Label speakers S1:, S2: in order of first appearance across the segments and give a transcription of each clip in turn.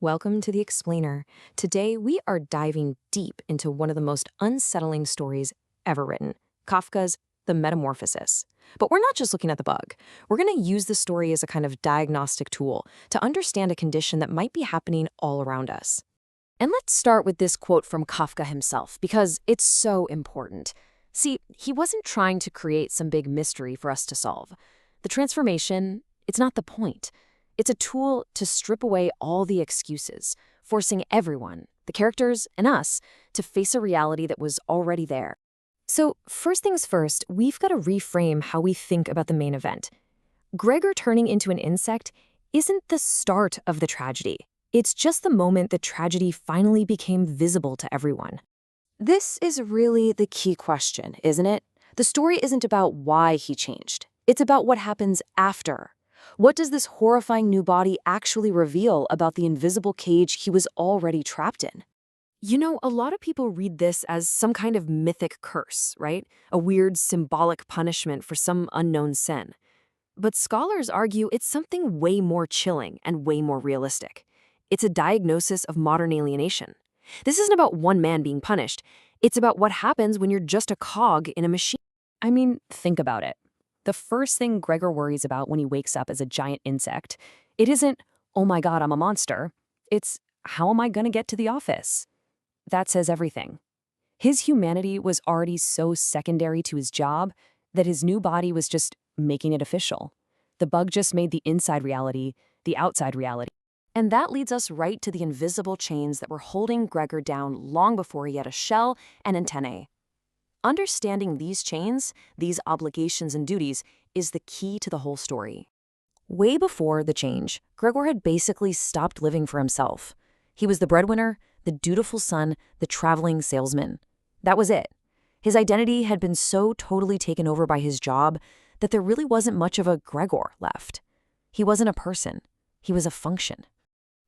S1: Welcome to The Explainer. Today, we are diving deep into one of the most unsettling stories ever written, Kafka's The Metamorphosis. But we're not just looking at the bug. We're going to use the story as a kind of diagnostic tool to understand a condition that might be happening all around us. And let's start with this quote from Kafka himself, because it's so important. See, he wasn't trying to create some big mystery for us to solve. The transformation, it's not the point. It's a tool to strip away all the excuses, forcing everyone, the characters and us, to face a reality that was already there. So, first things first, we've got to reframe how we think about the main event. Gregor turning into an insect isn't the start of the tragedy. It's just the moment the tragedy finally became visible to everyone. This is really the key question, isn't it? The story isn't about why he changed. It's about what happens after. What does this horrifying new body actually reveal about the invisible cage he was already trapped in? You know, a lot of people read this as some kind of mythic curse, right? A weird symbolic punishment for some unknown sin. But scholars argue it's something way more chilling and way more realistic. It's a diagnosis of modern alienation. This isn't about one man being punished. It's about what happens when you're just a cog in a machine. I mean, think about it. The first thing Gregor worries about when he wakes up as a giant insect, it isn't, oh my God, I'm a monster. It's, how am I going to get to the office? That says everything. His humanity was already so secondary to his job that his new body was just making it official. The bug just made the inside reality the outside reality. And that leads us right to the invisible chains that were holding Gregor down long before he had a shell and antennae. Understanding these chains, these obligations and duties, is the key to the whole story. Way before the change, Gregor had basically stopped living for himself. He was the breadwinner, the dutiful son, the traveling salesman. That was it. His identity had been so totally taken over by his job that there really wasn't much of a Gregor left. He wasn't a person. He was a function.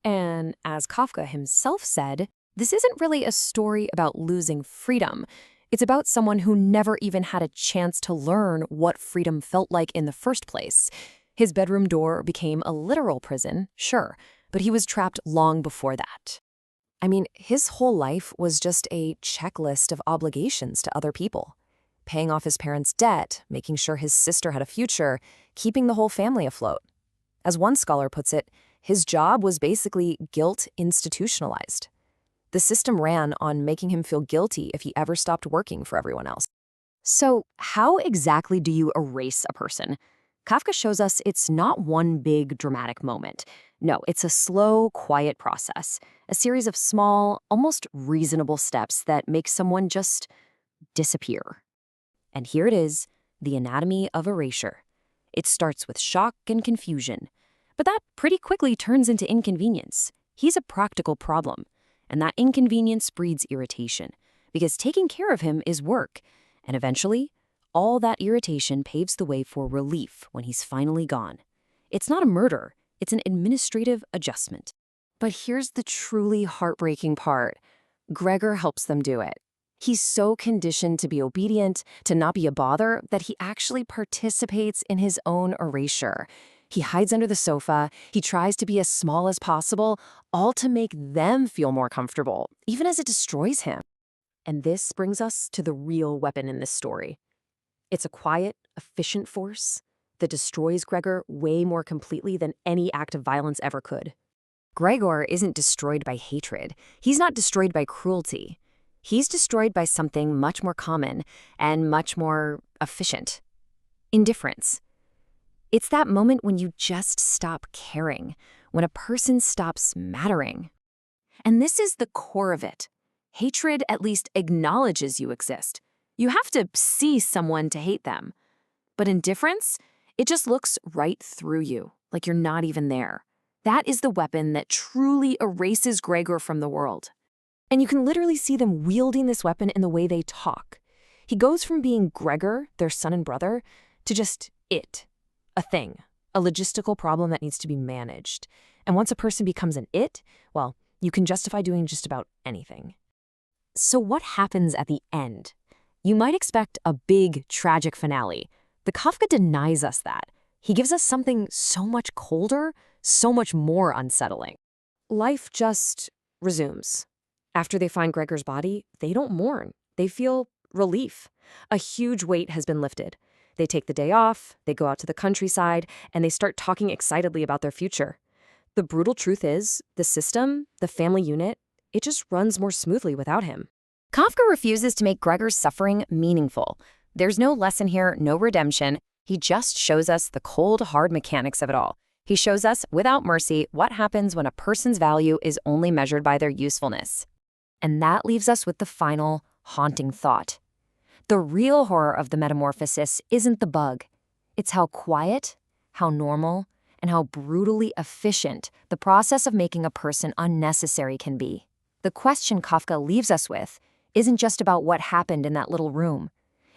S1: And as Kafka himself said, this isn't really a story about losing freedom. It's about someone who never even had a chance to learn what freedom felt like in the first place. His bedroom door became a literal prison, sure, but he was trapped long before that. I mean, his whole life was just a checklist of obligations to other people. Paying off his parents' debt, making sure his sister had a future, keeping the whole family afloat. As one scholar puts it, his job was basically guilt institutionalized. The system ran on making him feel guilty if he ever stopped working for everyone else. So, how exactly do you erase a person? Kafka shows us it's not one big dramatic moment. No, it's a slow, quiet process, a series of small, almost reasonable steps that make someone just disappear. And here it is, the anatomy of erasure. It starts with shock and confusion, but that pretty quickly turns into inconvenience. He's a practical problem. And that inconvenience breeds irritation, because taking care of him is work. And eventually, all that irritation paves the way for relief when he's finally gone. It's not a murder, it's an administrative adjustment. But here's the truly heartbreaking part. Gregor helps them do it. He's so conditioned to be obedient, to not be a bother, that he actually participates in his own erasure. He hides under the sofa, he tries to be as small as possible, all to make them feel more comfortable, even as it destroys him. And this brings us to the real weapon in this story. It's a quiet, efficient force that destroys Gregor way more completely than any act of violence ever could. Gregor isn't destroyed by hatred. He's not destroyed by cruelty. He's destroyed by something much more common and much more efficient. Indifference. It's that moment when you just stop caring, when a person stops mattering. And this is the core of it. Hatred at least acknowledges you exist. You have to see someone to hate them. But indifference, it just looks right through you, like you're not even there. That is the weapon that truly erases Gregor from the world. And you can literally see them wielding this weapon in the way they talk. He goes from being Gregor, their son and brother, to just it. A thing, a logistical problem that needs to be managed. And once a person becomes an it, well, you can justify doing just about anything. So what happens at the end? You might expect a big, tragic finale, but Kafka denies us that. He gives us something so much colder, so much more unsettling. life just resumes. After they find Gregor's body, they don't mourn. They feel relief. A huge weight has been lifted. They take the day off, they go out to the countryside, and they start talking excitedly about their future. The brutal truth is, the system, the family unit, it just runs more smoothly without him.
S2: Kafka refuses to make Gregor's suffering meaningful. There's no lesson here, no redemption. He just shows us the cold, hard mechanics of it all. He shows us, without mercy, what happens when a person's value is only measured by their usefulness.
S1: And that leaves us with the final, haunting thought. The real horror of the metamorphosis isn't the bug. It's how quiet, how normal, and how brutally efficient the process of making a person unnecessary can be. The question Kafka leaves us with isn't just about what happened in that little room.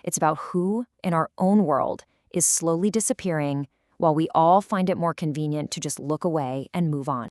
S1: It's about who, in our own world, is slowly disappearing while we all find it more convenient to just look away and move on.